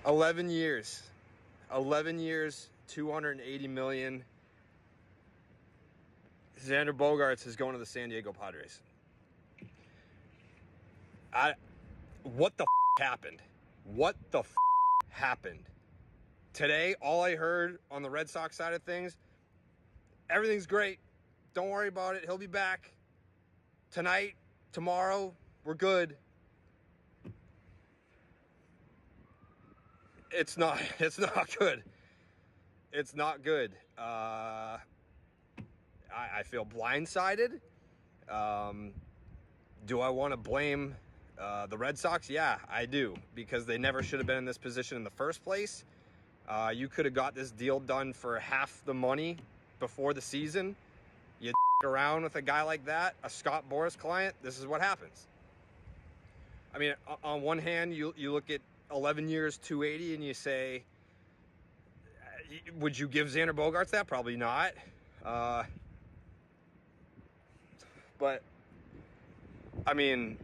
$11 years, 280 million. Xander Bogaerts is going to the San Diego Padres. What the happened? What the happened? Today, all I heard on the Red Sox side of things, everything's great. Don't worry about it. He'll be back tonight, tomorrow. We're good. It's not good. It's not good. I feel blindsided. Do I want to blame the Red Sox? Yeah, I do, because they never should have been in this position in the first place. You could have got this deal done for half the money before the season. You around with a guy like that, a Scott Boras client, this is what happens. I mean, on one hand, you look at 11 years, 280, and you say, would you give Xander Bogaerts that? Probably not. But, I mean,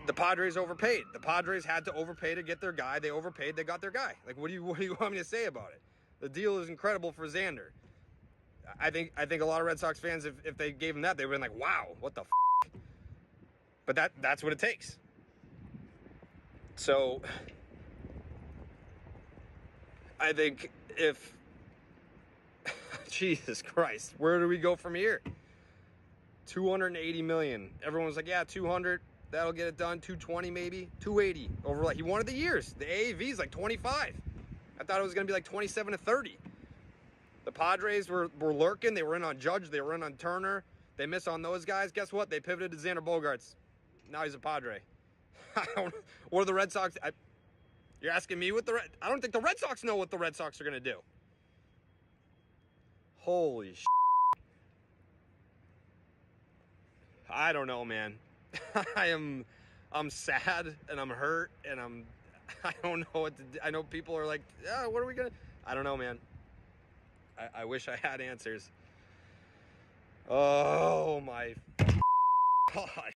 the Padres overpaid. The Padres had to overpay to get their guy. They overpaid. They got their guy. Like, what do you want me to say about it? The deal is incredible for Xander. I think a lot of Red Sox fans, if they gave him that, they would have been like, wow, what the f***? But that's what it takes. So, I think if... Jesus Christ, where do we go from here? 280 million. Everyone was like, yeah, 200. That'll get it done. 220 maybe. 280 over, like, he wanted the years. The AAV is like 25. I thought it was going to be like 27 to 30. The Padres were lurking. They were in on Judge. They were in on Turner. They miss on those guys. Guess what? They pivoted to Xander Bogaerts. Now he's a Padre. What are the Red Sox? You're asking me what I don't think the Red Sox know what the Red Sox are going to do. Holy shit. I don't know, man. I'm sad and I'm hurt and I don't know what to do. I know people are like, yeah, what are we going to... I don't know, man. I wish I had answers. Oh, my God.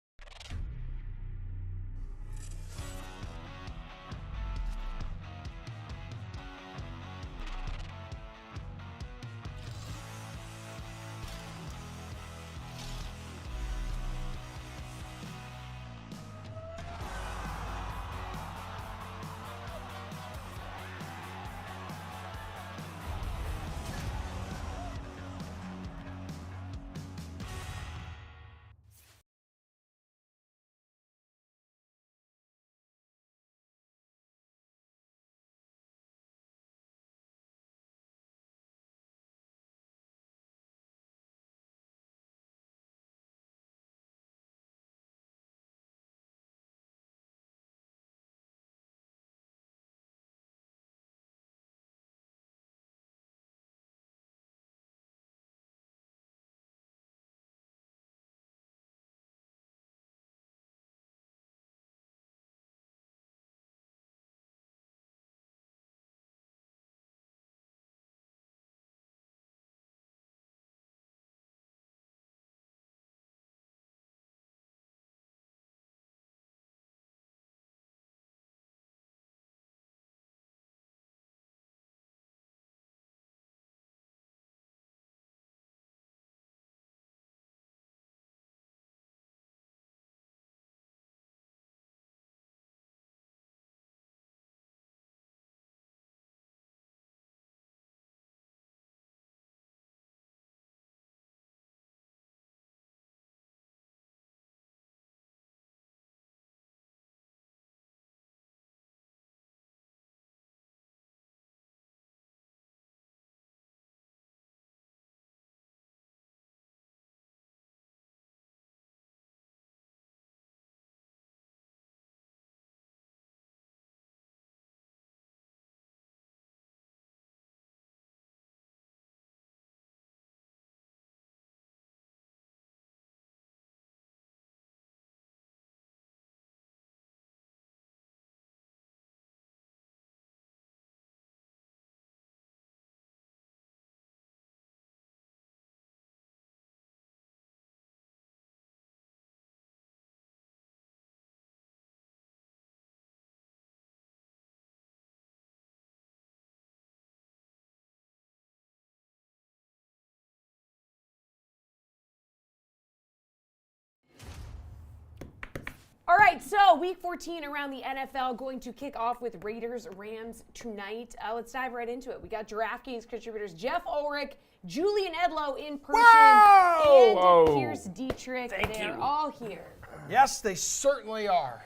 All right, so week 14 around the NFL going to kick off with Raiders-Rams tonight. Let's dive right into it. We got DraftKings contributors Jeff Ulrich, Julian Edlow in person, and Pierce Dietrich. They're all here. Yes, they certainly are.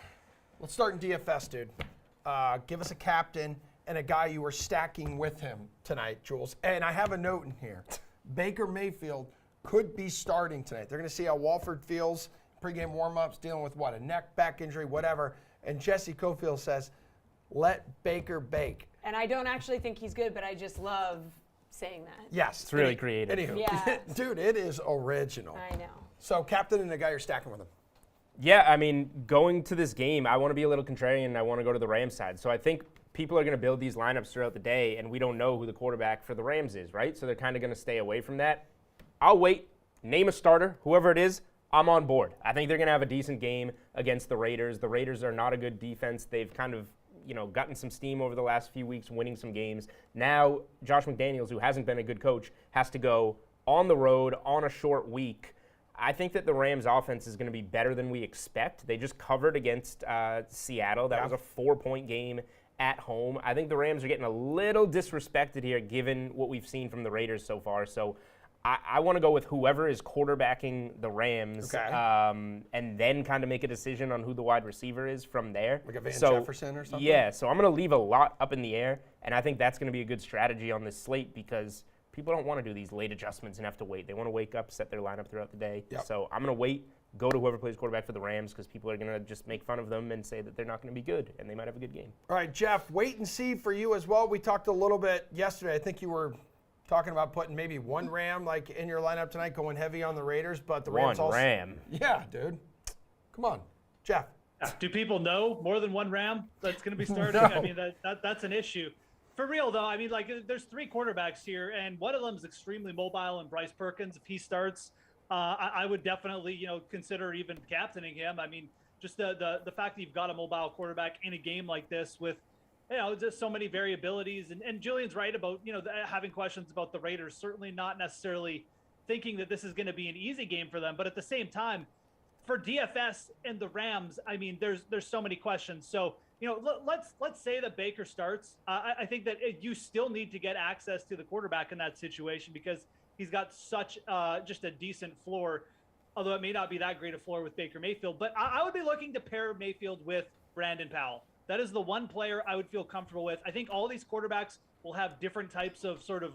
Let's start in DFS, dude. Give us a captain and a guy you were stacking with him tonight, Jules. And I have a note in here. Baker Mayfield could be starting tonight. They're going to see how Walford feels. Pre-game warm-ups, dealing with what, a neck, back injury, whatever. And Jesse Cofield says, let Baker bake. And I don't actually think he's good, but I just love saying that. Yes. It's really creative. Anywho, Yeah. dude, it is original. I know. So, captain and the guy you're stacking with him. Yeah, I mean, going to this game, I want to be a little contrarian, and I want to go to the Rams side. So I think people are going to build these lineups throughout the day, and we don't know who the quarterback for the Rams is, right? So they're kind of going to stay away from that. I'll wait. Name a starter, whoever it is. I'm on board. I think they're going to have a decent game against the Raiders. The Raiders are not a good defense. They've kind of, gotten some steam over the last few weeks, winning some games. Now, Josh McDaniels, who hasn't been a good coach, has to go on the road on a short week. I think that the Rams offense is going to be better than we expect. They just covered against Seattle. That was a 4-point game at home. I think the Rams are getting a little disrespected here given what we've seen from the Raiders so far. So I want to go with whoever is quarterbacking the Rams, and then kind of make a decision on who the wide receiver is from there. Like a Van Jefferson or something? Yeah, so I'm going to leave a lot up in the air, and I think that's going to be a good strategy on this slate because people don't want to do these late adjustments and have to wait. They want to wake up, set their lineup throughout the day. Yep. So I'm going to wait, go to whoever plays quarterback for the Rams because people are going to just make fun of them and say that they're not going to be good, and they might have a good game. All right, Jeff, wait and see for you as well. We talked a little bit yesterday. I think you were talking about putting maybe one Ram in your lineup tonight, going heavy on the Raiders, but the Rams also. Ram. Yeah, dude. Come on, Jeff. Do people know more than one Ram that's going to be starting? No. I mean, that's an issue. For real, though, I mean, there's three quarterbacks here, and one of them is extremely mobile, and Bryce Perkins, if he starts, I would definitely, consider even captaining him. I mean, just the fact that you've got a mobile quarterback in a game like this with, just so many variabilities. And Julian's right about, having questions about the Raiders, certainly not necessarily thinking that this is going to be an easy game for them. But at the same time, for DFS and the Rams, I mean, there's so many questions. So, let's say that Baker starts. I think that you still need to get access to the quarterback in that situation because he's got such just a decent floor, although it may not be that great a floor with Baker Mayfield. But I would be looking to pair Mayfield with Brandon Powell. That is the one player I would feel comfortable with. I think all these quarterbacks will have different types of sort of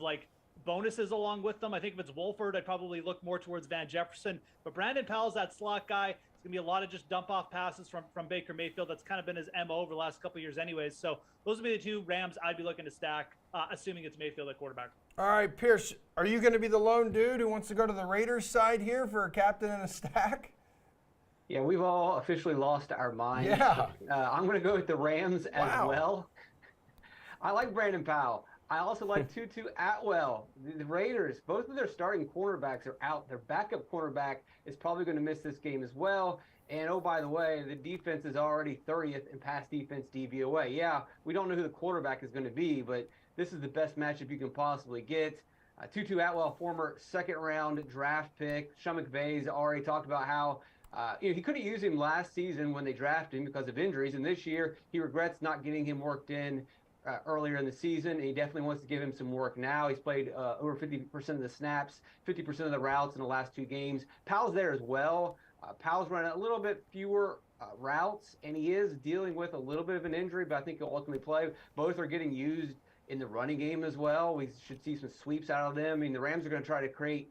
bonuses along with them. I think if it's Wolford, I'd probably look more towards Van Jefferson. But Brandon Powell's that slot guy. It's going to be a lot of just dump-off passes from Baker Mayfield. That's kind of been his MO over the last couple of years anyways. So those would be the two Rams I'd be looking to stack, assuming it's Mayfield at quarterback. All right, Pierce, are you going to be the lone dude who wants to go to the Raiders side here for a captain and a stack? Yeah, we've all officially lost our minds. Yeah. I'm going to go with the Rams as well. I like Brandon Powell. I also like Tutu Atwell. The Raiders, both of their starting cornerbacks are out. Their backup cornerback is probably going to miss this game as well. And, oh, by the way, the defense is already 30th in pass defense DVOA. Yeah, we don't know who the quarterback is going to be, but this is the best matchup you can possibly get. Tutu Atwell, former second-round draft pick. Sean McVay's already talked about how he couldn't use him last season when they drafted him because of injuries, and this year he regrets not getting him worked in earlier in the season, and he definitely wants to give him some work now. He's played over 50% of the snaps, 50% of the routes in the last two games. Powell's there as well. Powell's running a little bit fewer routes, and he is dealing with a little bit of an injury, but I think he'll ultimately play. Both are getting used in the running game as well. We should see some sweeps out of them. I mean, the Rams are going to try to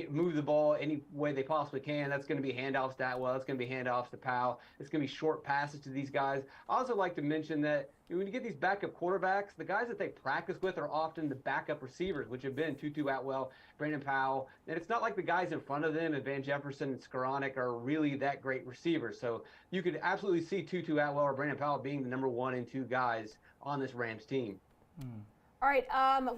move the ball any way they possibly can. That's going to be handoffs to Atwell. That's going to be handoffs to Powell. It's going to be short passes to these guys. I also like to mention that when you get these backup quarterbacks, the guys that they practice with are often the backup receivers, which have been Tutu Atwell, Brandon Powell. And it's not like the guys in front of them, and Van Jefferson and Skoranek, are really that great receivers. So you could absolutely see Tutu Atwell or Brandon Powell being the number 1 and 2 guys on this Rams team. All right,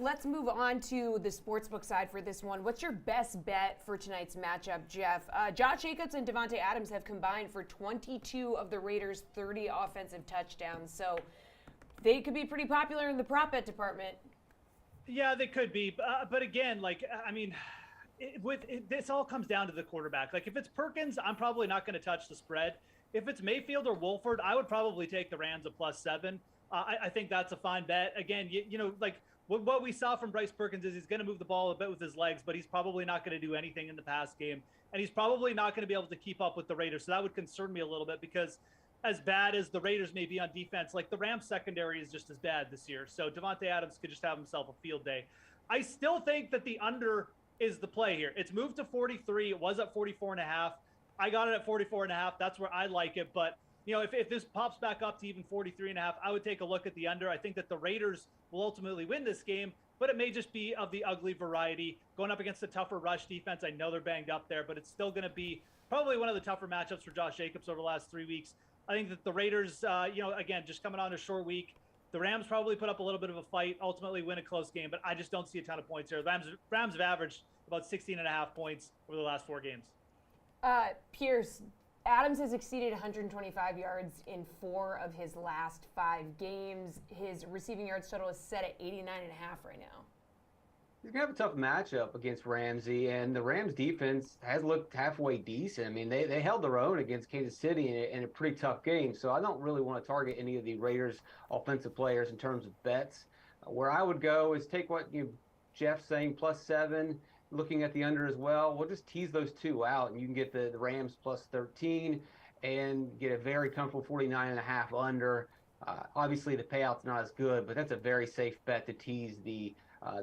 let's move on to the sportsbook side for this one. What's your best bet for tonight's matchup, Jeff? Josh Jacobs and Devontae Adams have combined for 22 of the Raiders' 30 offensive touchdowns, so they could be pretty popular in the prop bet department. Yeah, they could be, but again, this all comes down to the quarterback. If it's Perkins, I'm probably not going to touch the spread. If it's Mayfield or Wolford, I would probably take the Rams at +7. I think that's a fine bet. Again, what we saw from Bryce Perkins is he's going to move the ball a bit with his legs, but he's probably not going to do anything in the pass game. And he's probably not going to be able to keep up with the Raiders. So that would concern me a little bit, because as bad as the Raiders may be on defense, like the Rams secondary is just as bad this year. So Davante Adams could just have himself a field day. I still think that the under is the play here. It's moved to 43. It was at 44.5. I got it at 44.5. That's where I like it. But if this pops back up to even 43.5, I would take a look at the under. I think that the Raiders will ultimately win this game, but it may just be of the ugly variety. Going up against a tougher rush defense, I know they're banged up there, but it's still going to be probably one of the tougher matchups for Josh Jacobs over the last 3 weeks. I think that the Raiders, again, just coming on a short week, the Rams probably put up a little bit of a fight, ultimately win a close game, but I just don't see a ton of points here. Rams have averaged about 16.5 points over the last 4 games. Pierce, Adams has exceeded 125 yards in 4 of his last 5 games. His receiving yards total is set at 89.5 right now. He's going to have a tough matchup against Ramsey, and the Rams defense has looked halfway decent. I mean, they held their own against Kansas City in a pretty tough game, so I don't really want to target any of the Raiders' offensive players in terms of bets. Where I would go is take what Jeff's saying, +7, looking at the under as well. We'll just tease those two out, and you can get the Rams +13 and get a very comfortable 49.5 under. Obviously, the payout's not as good, but that's a very safe bet to tease the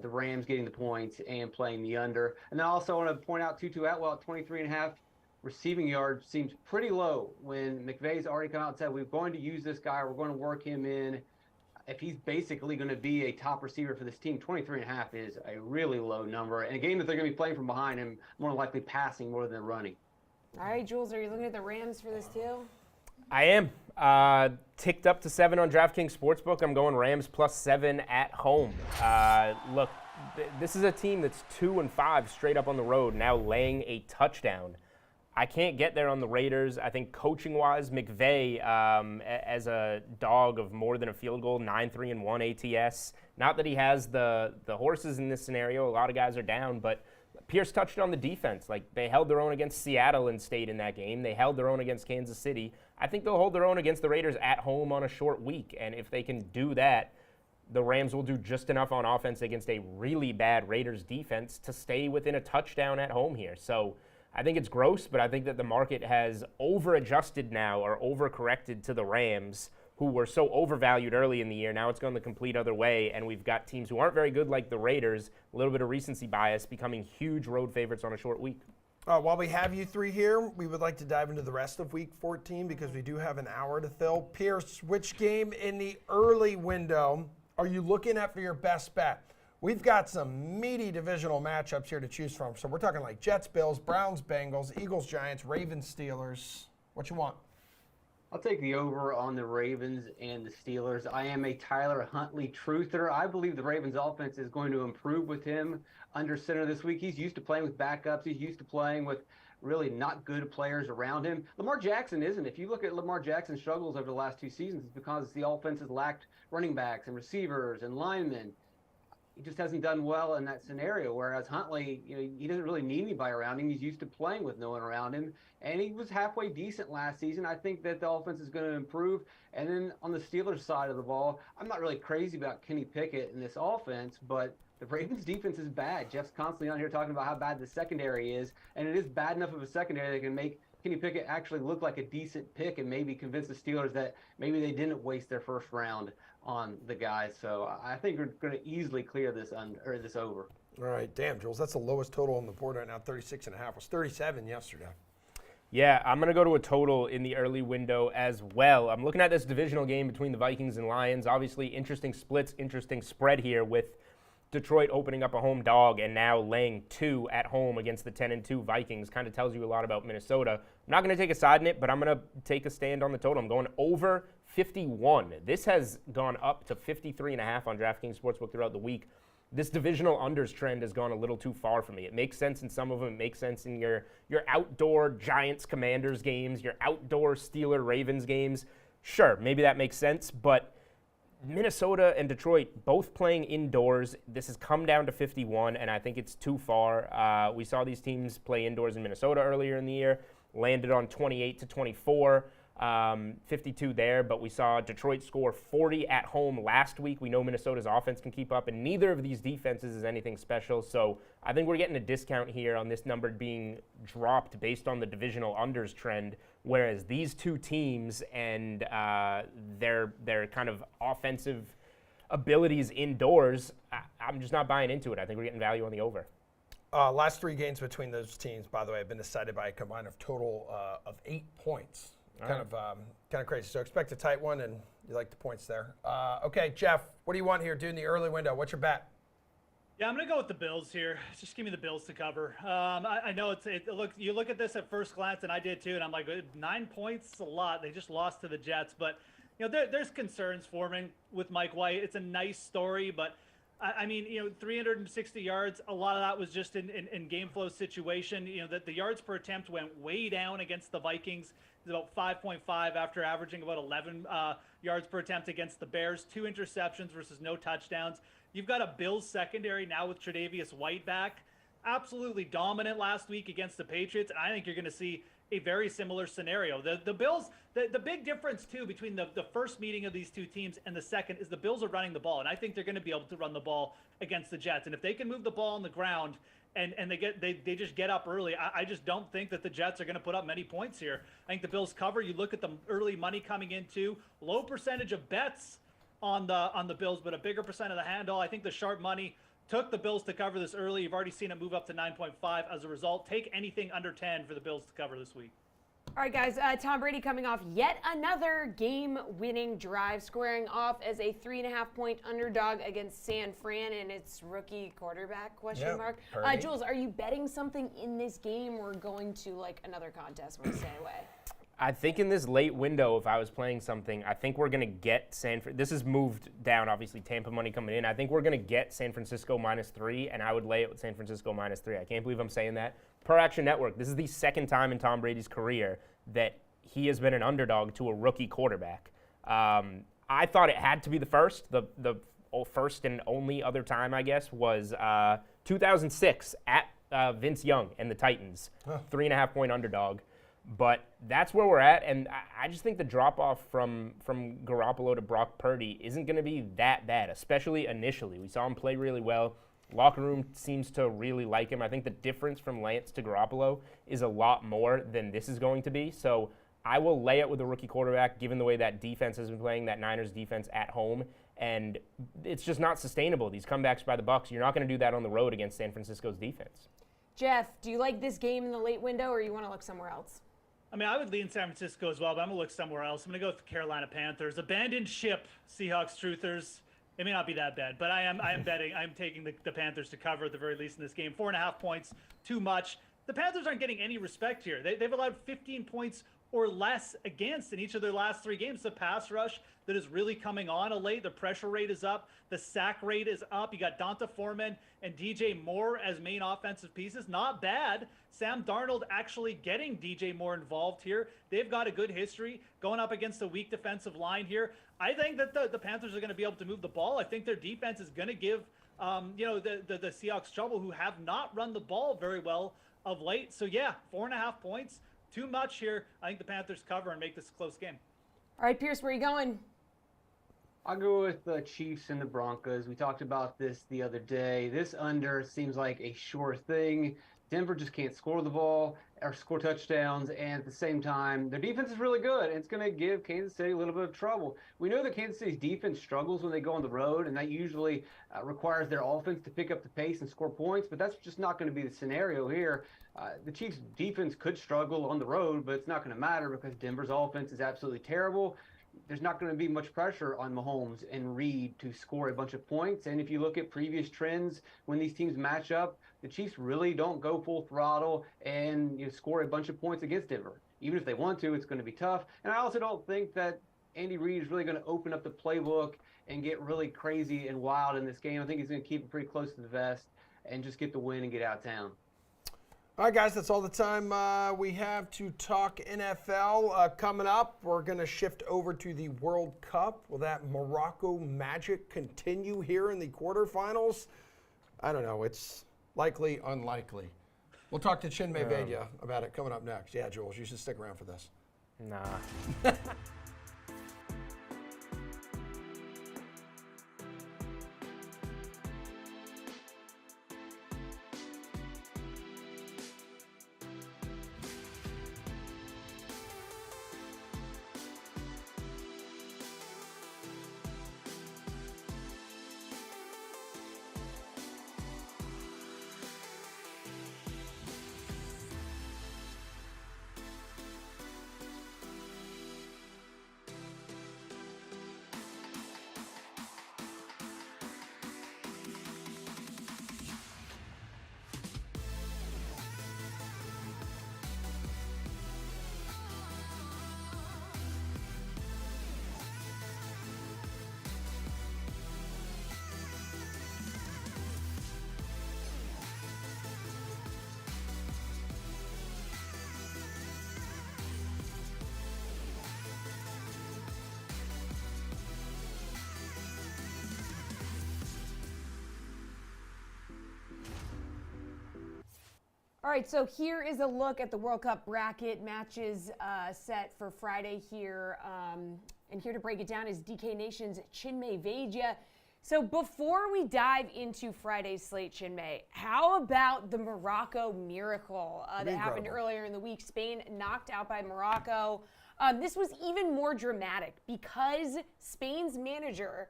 Rams getting the points and playing the under. And then also I want to point out Tutu Atwell at 23.5 receiving yards seems pretty low when McVay's already come out and said, we're going to use this guy, we're going to work him in. If he's basically going to be a top receiver for this team, 23.5 is a really low number. And a game that they're going to be playing from behind him, more likely passing more than running. All right, Jules, are you looking at the Rams for this too? I am. Ticked up to 7 on DraftKings Sportsbook. I'm going Rams +7 at home. Look, this is a team that's 2-5 straight up on the road, now laying a touchdown. I can't get there on the Raiders. I think coaching-wise, McVay, as a dog of more than a field goal, 9-3-1 ATS. Not that he has the horses in this scenario. A lot of guys are down, but Pierce touched on the defense. Like, they held their own against Seattle and stayed in that game. They held their own against Kansas City. I think they'll hold their own against the Raiders at home on a short week. And if they can do that, the Rams will do just enough on offense against a really bad Raiders defense to stay within a touchdown at home here. So I think it's gross, but I think that the market has over-adjusted now or over-corrected to the Rams, who were so overvalued early in the year. Now it's going the complete other way, and we've got teams who aren't very good like the Raiders, a little bit of recency bias, becoming huge road favorites on a short week. While we have you three here, we would like to dive into the rest of Week 14 because we do have an hour to fill. Pierce, which game in the early window are you looking at for your best bet? We've got some meaty divisional matchups here to choose from. So we're talking like Jets, Bills, Browns, Bengals, Eagles, Giants, Ravens, Steelers. What you want? I'll take the over on the Ravens and the Steelers. I am a Tyler Huntley truther. I believe the Ravens offense is going to improve with him under center this week. He's used to playing with backups. He's used to playing with really not good players around him. Lamar Jackson isn't. If you look at Lamar Jackson's struggles over the last 2 seasons, it's because the offense has lacked running backs and receivers and linemen. He just hasn't done well in that scenario, whereas Huntley, he doesn't really need anybody around him. He's used to playing with no one around him, and he was halfway decent last season. I think that the offense is going to improve. And then on the Steelers side of the ball, I'm not really crazy about Kenny Pickett in this offense, but the Ravens defense is bad. Jeff's constantly on here talking about how bad the secondary is, and it is bad enough of a secondary that can make Kenny Pickett actually look like a decent pick and maybe convince the Steelers that maybe they didn't waste their first round on the guy. So I think we're going to easily clear this over. All right, damn, Jules, that's the lowest total on the board right now, 36.5. It was 37 yesterday. Yeah, I'm going to go to a total in the early window as well. I'm looking at this divisional game between the Vikings and Lions. Obviously, interesting splits, interesting spread here with Detroit opening up a home dog and now laying 2 at home against the 10-2 Vikings. Kind of tells you a lot about Minnesota. I'm not going to take a side in it, but I'm going to take a stand on the total. I'm going over 51. This has gone up to 53.5 on DraftKings Sportsbook throughout the week. This divisional unders trend has gone a little too far for me. It makes sense in some of them. It makes sense in your outdoor Giants-Commanders games, your outdoor Steeler-Ravens games. Sure, maybe that makes sense, but Minnesota and Detroit both playing indoors. This has come down to 51, and I think it's too far. We saw these teams play indoors in Minnesota earlier in the year, landed on 28-24. 52 there, but we saw Detroit score 40 at home last week. We know Minnesota's offense can keep up, and neither of these defenses is anything special. So I think we're getting a discount here on this number being dropped based on the divisional unders trend, whereas these two teams and their kind of offensive abilities indoors, I'm just not buying into it. I think we're getting value on the over. Last 3 games between those teams, by the way, have been decided by a combined of total of 8 points. Kind of crazy. So expect a tight one, and you like the points there. Okay, Jeff, what do you want here? During the early window, what's your bet? Yeah, I'm going to go with the Bills here. Just give me the Bills to cover. I know you look at this at first glance, and I did too, and I'm like, 9 points is a lot. They just lost to the Jets, but there's concerns forming with Mike White. It's a nice story, but I mean, 360 yards, a lot of that was just in game flow situation. That the yards per attempt went way down against the Vikings. It's about 5.5 after averaging about 11 yards per attempt against the Bears. 2 interceptions versus no touchdowns. You've got a Bills secondary now with Tre'Davious White back. Absolutely dominant last week against the Patriots. And I think you're going to see a very similar scenario. The Bills, the big difference, too, between the first meeting of these two teams and the second is the Bills are running the ball. And I think they're going to be able to run the ball against the Jets. And if they can move the ball on the ground and they just get up early, I just don't think that the Jets are going to put up many points here. I think the Bills cover. You look at the early money coming in, too. Low percentage of bets on the Bills, but a bigger percent of the handle. I think the sharp money took the Bills to cover this early. You've already seen it move up to 9.5 as a result. Take anything under 10 for the Bills to cover this week. All right, guys, Tom Brady coming off yet another game-winning drive, squaring off as a 3.5-point underdog against San Fran and its rookie quarterback, question mark. Jules, are you betting something in this game or going to, another contest when you stay away? I think in this late window, if I was playing something, I think we're going to get this has moved down, obviously, Tampa money coming in. I think we're going to get San Francisco -3, and I would lay it with San Francisco -3. I can't believe I'm saying that. Per Action Network, this is the second time in Tom Brady's career that he has been an underdog to a rookie quarterback. I thought it had to be the first. The first and only other time, I guess, was 2006 at Vince Young and the Titans. 3.5-point underdog. But that's where we're at, and I just think the drop-off from Garoppolo to Brock Purdy isn't going to be that bad, especially initially. We saw him play really well. Locker room seems to really like him. I think the difference from Lance to Garoppolo is a lot more than this is going to be. So I will lay it with a rookie quarterback, given the way that defense has been playing, that Niners defense at home, and it's just not sustainable. These comebacks by the Bucs, you're not going to do that on the road against San Francisco's defense. Jeff, do you like this game in the late window, or you want to look somewhere else? I mean, I would lean San Francisco as well, but I'm going to look somewhere else. I'm going to go with the Carolina Panthers. Abandoned ship, Seahawks truthers. It may not be that bad, but I am betting. I'm taking the Panthers to cover at the very least in this game. 4.5 points, too much. The Panthers aren't getting any respect here. They've allowed 15 points or less against in each of their last 3 games. The pass rush that is really coming on of late. The pressure rate is up. The sack rate is up. You got Donta Foreman and DJ Moore as main offensive pieces. Not bad. Sam Darnold actually getting DJ Moore involved here. They've got a good history going up against a weak defensive line here. I think that the Panthers are going to be able to move the ball. I think their defense is going to give the Seahawks trouble, who have not run the ball very well of late. So yeah, 4.5 points. Too much here. I think the Panthers cover and make this a close game. All right, Pierce, where are you going? I'll go with the Chiefs and the Broncos. We talked about this the other day. This under seems like a sure thing. Denver just can't score the ball or score touchdowns, and at the same time, their defense is really good, and it's going to give Kansas City a little bit of trouble. We know that Kansas City's defense struggles when they go on the road, and that usually requires their offense to pick up the pace and score points, but that's just not going to be the scenario here. The Chiefs' defense could struggle on the road, but it's not going to matter because Denver's offense is absolutely terrible. There's not going to be much pressure on Mahomes and Reed to score a bunch of points. And if you look at previous trends, when these teams match up, the Chiefs really don't go full throttle and score a bunch of points against Denver. Even if they want to, it's going to be tough. And I also don't think that Andy Reid is really going to open up the playbook and get really crazy and wild in this game. I think he's going to keep it pretty close to the vest and just get the win and get out of town. All right, guys, that's all the time we have to talk NFL. Coming up, we're going to shift over to the World Cup. Will that Morocco magic continue here in the quarterfinals? I don't know. It's likely unlikely. We'll talk to Chinmay Vaidya about it coming up next. Yeah, Jules, you should stick around for this. Nah. All right, so here is a look at the World Cup bracket matches set for Friday here. And here to break it down is DK Nation's Chinmay Vaidya. So before we dive into Friday's slate, Chinmay, how about the Morocco miracle that happened earlier in the week? Spain knocked out by Morocco. This was even more dramatic because Spain's manager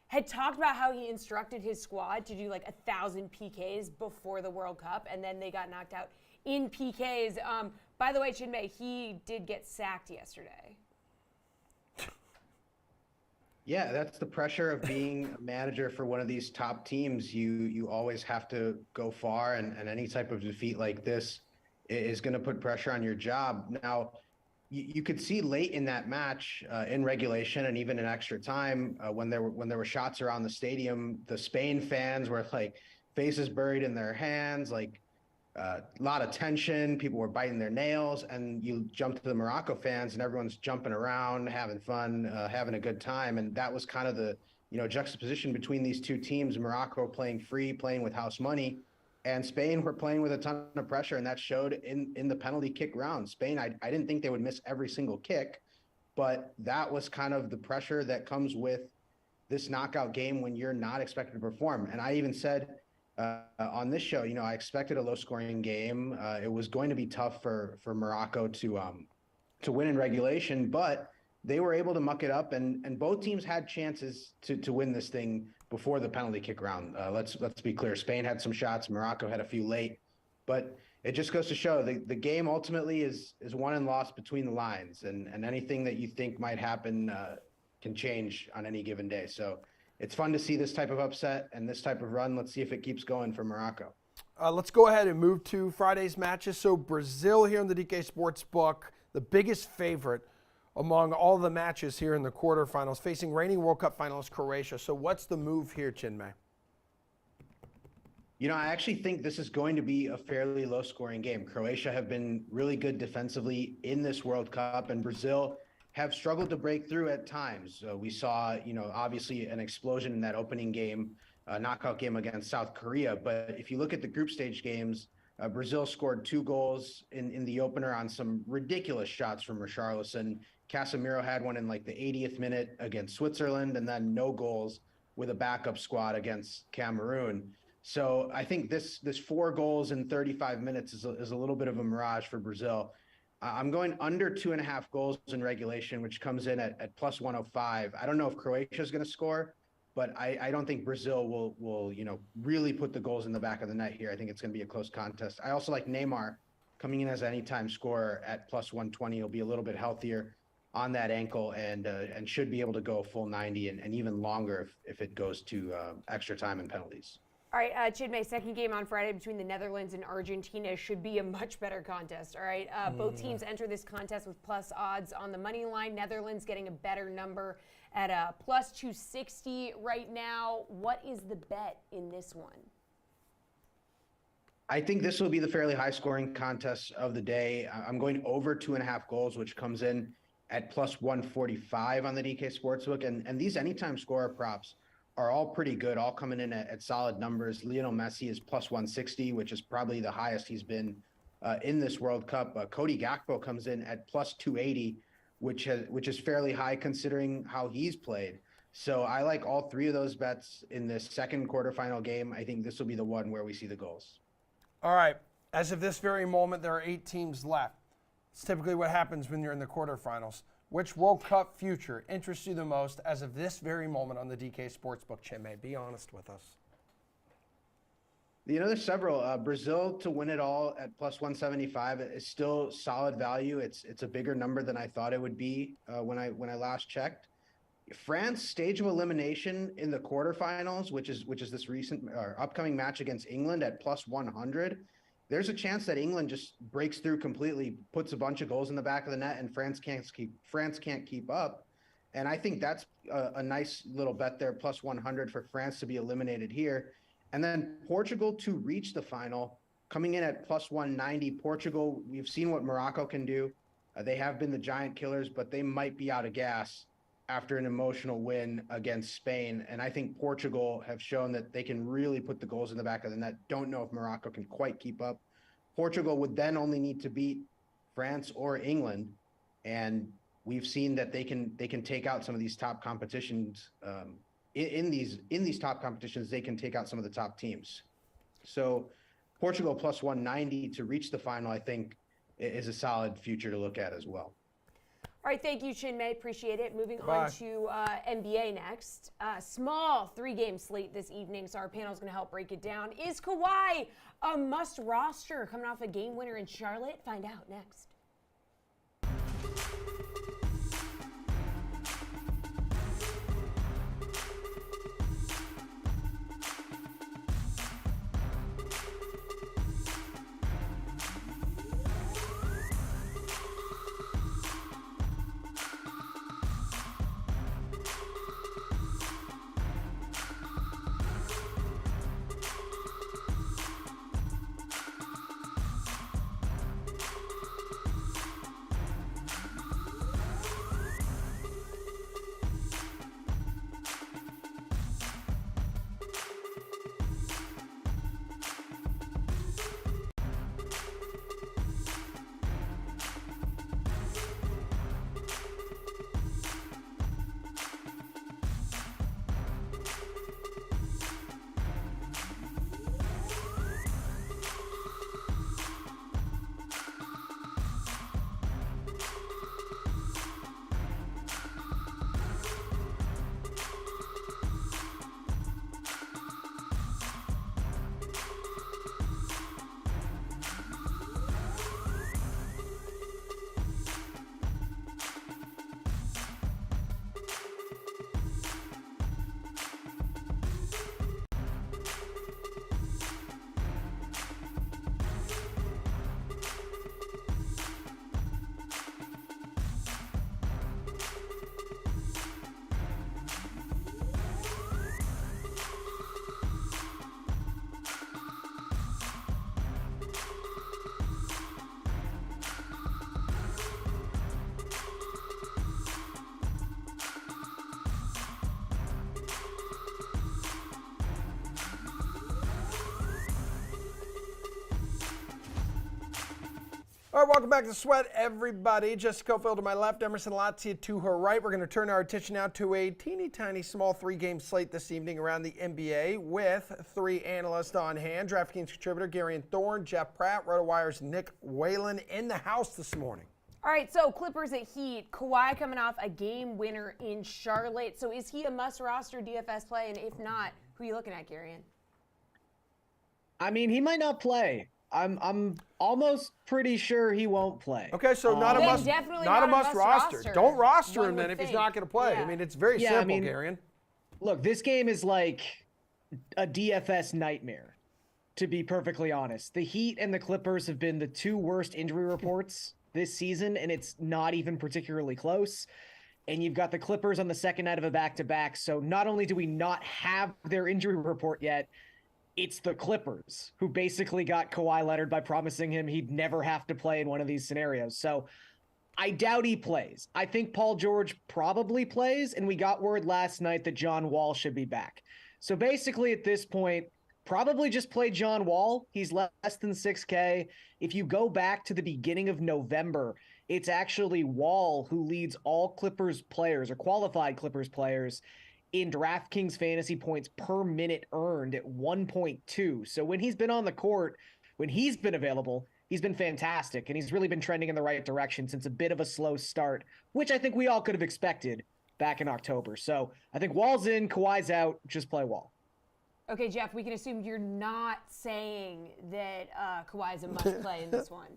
had talked about how he instructed his squad to do like 1,000 PKs before the World Cup, and then they got knocked out in PKs. By the way, Chinmay, he did get sacked yesterday. Yeah, that's the pressure of being a manager for one of these top teams. You always have to go far, and any type of defeat like this is going to put pressure on your job. Now, you could see late in that match, in regulation and even in extra time, when there were shots around the stadium, the Spain fans were like faces buried in their hands, like a lot of tension. People were biting their nails, and you jump to the Morocco fans, and everyone's jumping around, having fun, having a good time. And that was kind of the juxtaposition between these two teams: Morocco playing free, playing with house money, and Spain were playing with a ton of pressure, and that showed in the penalty kick round. Spain, I didn't think they would miss every single kick, but that was kind of the pressure that comes with this knockout game when you're not expected to perform. And I even said on this show, I expected a low-scoring game. It was going to be tough for Morocco to win in regulation, but they were able to muck it up, and both teams had chances to win this thing before the penalty kick round. Let's be clear. Spain had some shots. Morocco had a few late, but it just goes to show the game ultimately is won and lost between the lines, and anything that you think might happen can change on any given day. So it's fun to see this type of upset and this type of run. Let's see if it keeps going for Morocco. Let's go ahead and move to Friday's matches. So Brazil here in the DK Sportsbook, the biggest favorite among all the matches here in the quarterfinals, facing reigning World Cup finalist Croatia. So what's the move here, Chinmay? I actually think this is going to be a fairly low-scoring game. Croatia have been really good defensively in this World Cup, and Brazil have struggled to break through at times. We saw, obviously an explosion in that opening game, knockout game against South Korea. But if you look at the group stage games, Brazil scored 2 goals in the opener on some ridiculous shots from Richarlison. Casemiro had one in like the 80th minute against Switzerland, and then no goals with a backup squad against Cameroon. So I think this 4 goals in 35 minutes is a little bit of a mirage for Brazil. I'm going under 2.5 goals in regulation, which comes in at plus 105. I don't know if Croatia is going to score, but I don't think Brazil will really put the goals in the back of the net here. I think it's going to be a close contest. I also like Neymar coming in as an anytime scorer at plus 120. He'll be a little bit healthier on that ankle and should be able to go a full 90 and even longer if it goes to extra time and penalties. All right, Chinmay, second game on Friday between the Netherlands and Argentina should be a much better contest, all right? Both teams enter this contest with plus odds on the money line. Netherlands getting a better number at plus 260 right now. What is the bet in this one? I think this will be the fairly high-scoring contest of the day. I'm going over 2.5 goals, which comes in at plus 145 on the DK Sportsbook. And these anytime scorer props are all pretty good, all coming in at solid numbers. Lionel Messi is plus 160, which is probably the highest he's been in this World Cup. Cody Gakpo comes in at plus 280, which is fairly high considering how he's played. So I like all three of those bets in this second quarterfinal game. I think this will be the one where we see the goals. All right. As of this very moment, there are 8 teams left. It's typically what happens when you're in the quarterfinals. Which World Cup future interests you the most as of this very moment on the DK Sportsbook, Chinmay? Be honest with us. There's several. Brazil to win it all at plus 175 is still solid value. It's a bigger number than I thought it would be when I last checked. France stage of elimination in the quarterfinals, which is this recent or upcoming match against England at plus 100. There's a chance that England just breaks through completely, puts a bunch of goals in the back of the net, and France can't keep up. And I think that's a nice little bet there, plus 100 for France to be eliminated here. And then Portugal to reach the final, coming in at plus 190. Portugal, we've seen what Morocco can do. They have been the giant killers, but they might be out of gas after an emotional win against Spain. And I think Portugal have shown that they can really put the goals in the back of the net. Don't know if Morocco can quite keep up. Portugal would then only need to beat France or England. And we've seen that they can take out some of these top competitions. In these top competitions, they can take out some of the top teams. So Portugal plus 190 to reach the final, I think, is a solid future to look at as well. All right, thank you, Chinmay. Appreciate it. Moving Bye. on to NBA next. Small 3-game slate this evening, so our panel is going to help break it down. Is Kawhi a must roster coming off a game winner in Charlotte? Find out next. All right, welcome back to Sweat, everybody. Jessica Cofield to my left, Emerson Latzia to her right. We're going to turn our attention now to a teeny tiny small 3-game slate this evening around the NBA with 3 analysts on hand. DraftKings contributor Gary and Thorne, Jeff Pratt, RotoWire's Nick Whalen in the house this morning. All right, so Clippers at Heat. Kawhi coming off a game winner in Charlotte. So is he a must-roster DFS play? And if not, who are you looking at, Gary? I mean, he might not play. I'm almost pretty sure he won't play. Okay, so not a Then must, definitely not a not a must must roster. roster, Don't roster one him then would if he's think. not going to play. Yeah. I mean, it's very Yeah, I simple, mean, Garion. Look, this game is like a DFS nightmare, to be perfectly honest. The Heat and the Clippers have been the 2 worst injury reports this season, and it's not even particularly close. And you've got the Clippers on the second night of a back-to-back, so not only do we not have their injury report yet, it's the Clippers who basically got Kawhi Leonard by promising him he'd never have to play in one of these scenarios. So I doubt he plays. I think Paul George probably plays, and we got word last night that John Wall should be back. So basically at this point, probably just play John Wall. He's less than 6K. If you go back to the beginning of November, it's actually Wall who leads all Clippers players or qualified Clippers players in DraftKings fantasy points per minute earned at 1.2. So when he's been on the court, when he's been available, he's been fantastic, and he's really been trending in the right direction since a bit of a slow start, which I think we all could have expected back in October. So I think Wall's in, Kawhi's out, just play Wall. Okay, Jeff, we can assume you're not saying that Kawhi's a must-play in this one.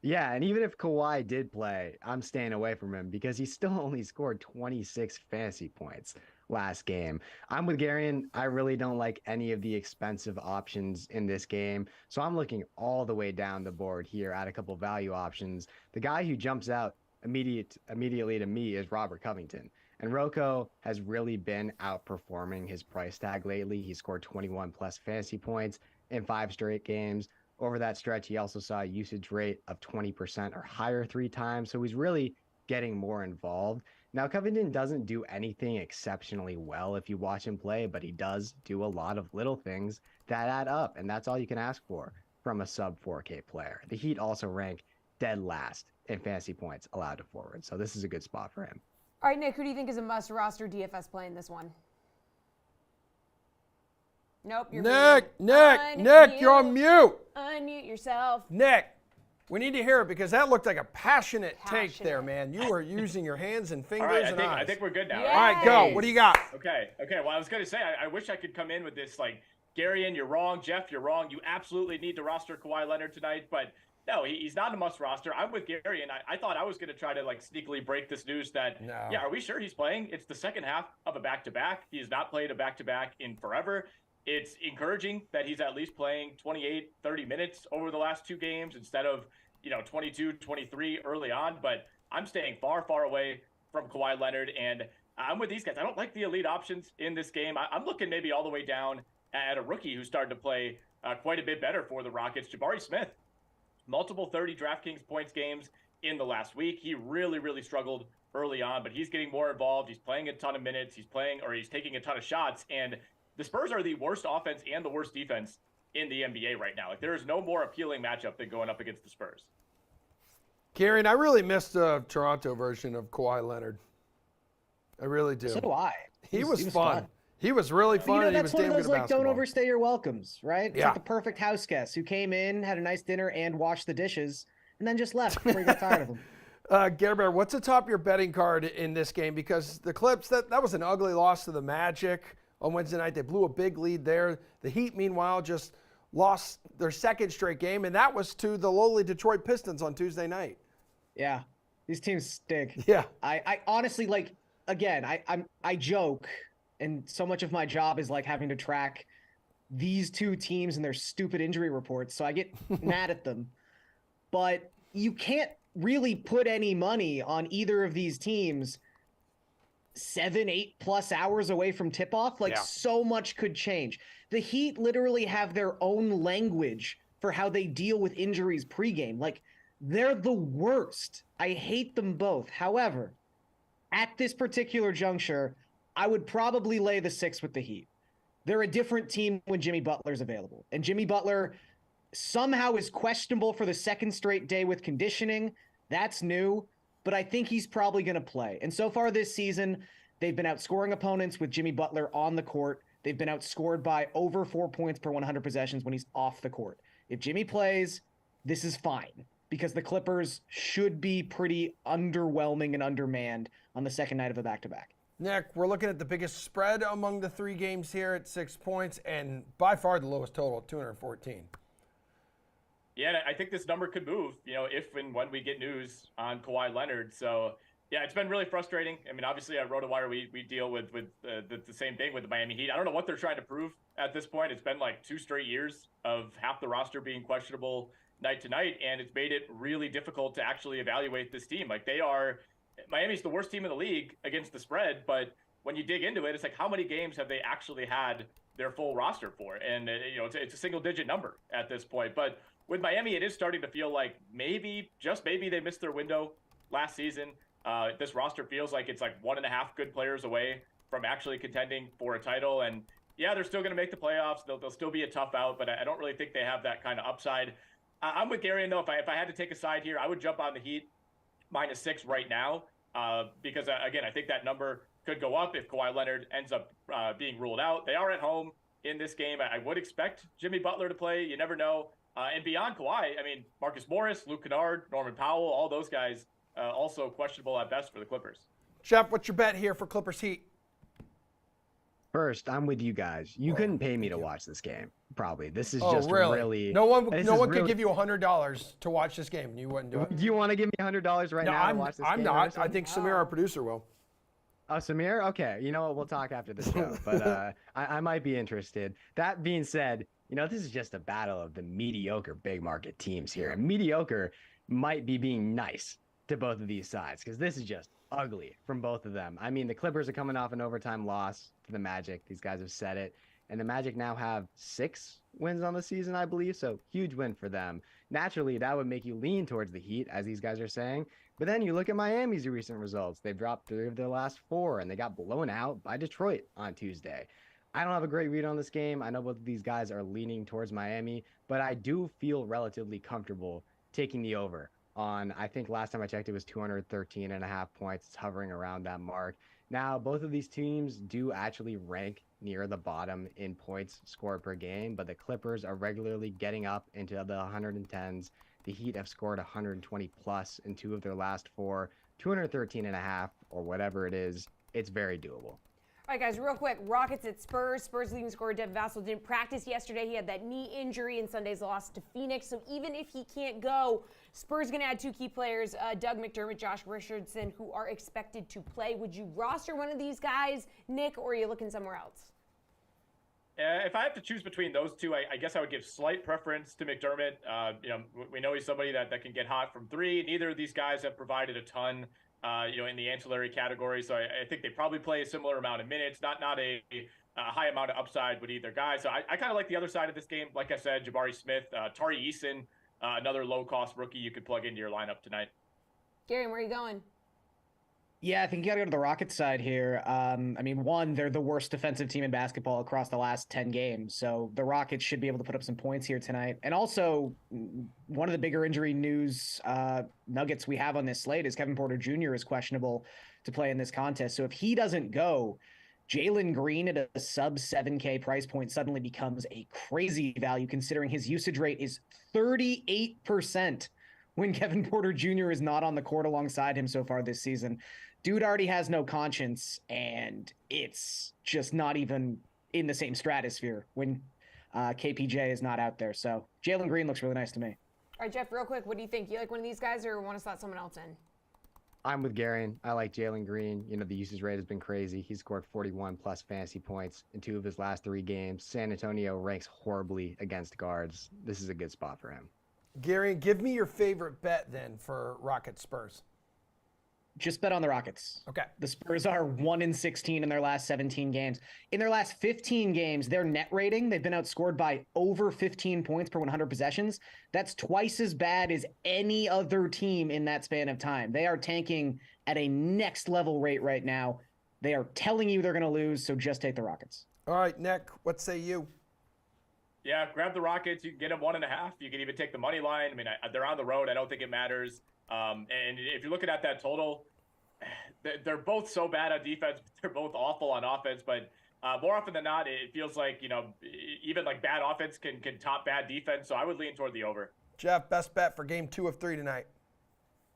Yeah, and even if Kawhi did play, I'm staying away from him because he still only scored 26 fantasy points last game. I'm with Garion. I really don't like any of the expensive options in this game. So I'm looking all the way down the board here at a couple value options. The guy who jumps out immediately to me is Robert Covington. And Rocco has really been outperforming his price tag lately. He scored 21 plus fantasy points in 5 straight games. Over that stretch, he also saw a usage rate of 20% or higher 3 times. So he's really getting more involved. Now, Covington doesn't do anything exceptionally well if you watch him play, but he does do a lot of little things that add up. And that's all you can ask for from a sub 4K player. The Heat also rank dead last in fantasy points allowed to forward. So this is a good spot for him. All right, Nick, who do you think is a must-roster DFS play in this one? Nope, you're Nick, muted. you're on mute. Unmute yourself. Nick, we need to hear it because that looked like a passionate take Passionate. there, man. You were using your hands and fingers All right, and eyes. I think we're good now. Yeah. All right, go. What do you got? Okay. Well, I was going to say, I wish I could come in with this, like, Garion, you're wrong. Jeff, you're wrong. You absolutely need to roster Kawhi Leonard tonight. But no, he's not a must roster. I'm with Garion. I thought I was going to try to, like, sneakily break this news that, yeah, are we sure he's playing? It's the second half of a back-to-back. He has not played a back-to-back in forever. It's encouraging that he's at least playing 28, 30 minutes over the last 2 games instead of, 22, 23 early on. But I'm staying far, far away from Kawhi Leonard. And I'm with these guys. I don't like the elite options in this game. I'm looking maybe all the way down at a rookie who started to play quite a bit better for the Rockets, Jabari Smith. Multiple 30 DraftKings points games in the last week. He really, really struggled early on, but he's getting more involved. He's playing a ton of minutes. He's taking a ton of shots. And the Spurs are the worst offense and the worst defense in the NBA right now. Like, there is no more appealing matchup than going up against the Spurs. Kieran, I really missed the Toronto version of Kawhi Leonard. I really do. So do I. He was fun. He was really fun. And he was that's one damn of good those, at like, basketball. don't overstay your welcomes, right? It's Yeah. like the perfect house guest who came in, had a nice dinner, and washed the dishes, and then just left before he got tired of them. Gerber, what's atop your betting card in this game? Because the Clips, that was an ugly loss to the Magic on Wednesday night. They blew a big lead there. The Heat, meanwhile, just lost their second straight game, and that was to the lowly Detroit Pistons on Tuesday night. Yeah, these teams stink. Yeah. I honestly, like, again, I joke, and so much of my job is like having to track these 2 teams and their stupid injury reports, so I get mad at them. But you can't really put any money on either of these teams 7-8+ hours away from tip-off. Like, so much could change. The Heat literally have their own language for how they deal with injuries pregame. Like, they're the worst. I hate them both. However, at this particular juncture, I would probably lay the 6 with the Heat. They're a different team when Jimmy Butler's available. And Jimmy Butler somehow is questionable for the second straight day with conditioning. That's new, but I think he's probably going to play. And so far this season, they've been outscoring opponents with Jimmy Butler on the court. They've been outscored by over 4 points per 100 possessions when he's off the court. If Jimmy plays, this is fine because the Clippers should be pretty underwhelming and undermanned on the second night of a back-to-back. Nick, we're looking at the biggest spread among the 3 games here at 6 points, and by far the lowest total at 214. Yeah, I think this number could move, if and when we get news on Kawhi Leonard. So, yeah, it's been really frustrating. I mean, obviously at RotoWire, we deal with the same thing with the Miami Heat. I don't know what they're trying to prove at this point. It's been like 2 straight years of half the roster being questionable night to night, and it's made it really difficult to actually evaluate this team. Like, Miami's the worst team in the league against the spread, but when you dig into it, it's like, how many games have they actually had their full roster for? And, it's a single-digit number at this point. But with Miami, it is starting to feel like maybe, just maybe, they missed their window last season. This roster feels like it's like 1.5 good players away from actually contending for a title. And yeah, they're still going to make the playoffs. They'll still be a tough out, but I don't really think they have that kind of upside. I'm with Gary, though. If I had to take a side here, I would jump on the Heat -6 right now because, again, I think that number could go up if Kawhi Leonard ends up being ruled out. They are at home in this game. I would expect Jimmy Butler to play. You never know. And beyond Kawhi, I mean, Marcus Morris, Luke Kennard, Norman Powell, all those guys also questionable at best for the Clippers. Jeff, what's your bet here for Clippers Heat? First, I'm with you guys. You couldn't pay me to watch this game. Probably. This is Oh, just really. No one this could really- give you $100 to watch this game. You wouldn't do it. Do you want to give me $100 right No, now to watch this game? I'm not. I think Samir, our producer, will. Oh, Samir? Okay. You know what? We'll talk after the show. But I might be interested. That being said, this is just a battle of the mediocre big market teams here. And mediocre might be being nice to both of these sides because this is just ugly from both of them. I mean, the Clippers are coming off an overtime loss to the Magic. These guys have said it. And the Magic now have 6 wins on the season, I believe. So huge win for them. Naturally, that would make you lean towards the Heat, as these guys are saying. But then you look at Miami's recent results. They've dropped 3 of their last 4, and they got blown out by Detroit on Tuesday. I don't have a great read on this game. I know both of these guys are leaning towards Miami, but I do feel relatively comfortable taking the over on, I think last time I checked, it was 213.5 points. It's hovering around that mark. Now, both of these teams do actually rank near the bottom in points scored per game, but the Clippers are regularly getting up into the 110s. The Heat have scored 120 plus in 2 of their last 4, 213.5 or whatever it is. It's very doable. All right, guys, real quick. Rockets at Spurs. Spurs leading scorer Devin Vassell didn't practice yesterday. He had that knee injury in Sunday's loss to Phoenix. So even if he can't go, Spurs going to add 2 key players, Doug McDermott, Josh Richardson, who are expected to play. Would you roster one of these guys, Nick, or are you looking somewhere else? If I have to choose between those 2, I guess I would give slight preference to McDermott. We know he's somebody that can get hot from 3. Neither of these guys have provided a ton, in the ancillary category. So I think they probably play a similar amount of minutes, not a high amount of upside with either guy. So I kind of like the other side of this game. Like I said, Jabari Smith, Tari Eason, another low-cost rookie you could plug into your lineup tonight. Gary, where are you going? Yeah, I think you got to go to the Rockets side here. One, they're the worst defensive team in basketball across the last 10 games. So the Rockets should be able to put up some points here tonight. And also, one of the bigger injury news nuggets we have on this slate is Kevin Porter Jr. is questionable to play in this contest. So if he doesn't go, Jalen Green at a sub 7K price point suddenly becomes a crazy value considering his usage rate is 38% when Kevin Porter Jr. is not on the court alongside him so far this season. Dude already has no conscience, and it's just not even in the same stratosphere when KPJ is not out there. So Jalen Green looks really nice to me. All right, Jeff, real quick, what do you think? You like one of these guys or want to slot someone else in? I'm with Garion. I like Jalen Green. The usage rate has been crazy. He's scored 41 plus fantasy points in 2 of his last 3 games. San Antonio ranks horribly against guards. This is a good spot for him. Gary, give me your favorite bet then for Rockets Spurs. Just bet on the Rockets. Okay. The Spurs are 1-16 in their last 17 games. In their last 15 games, their net rating, they've been outscored by over 15 points per 100 possessions. That's twice as bad as any other team in that span of time. They are tanking at a next level rate right now. They are telling you they're going to lose, so just take the Rockets. All right, Nick, what say you? Yeah, grab the Rockets. You can get them 1.5. You can even take the money line. They're on the road. I don't think it matters. And if you're looking at that total, they're both so bad on defense. They're both awful on offense. But more often than not, it feels like, even like bad offense can top bad defense. So I would lean toward the over. Jeff, best bet for game 2 of 3 tonight.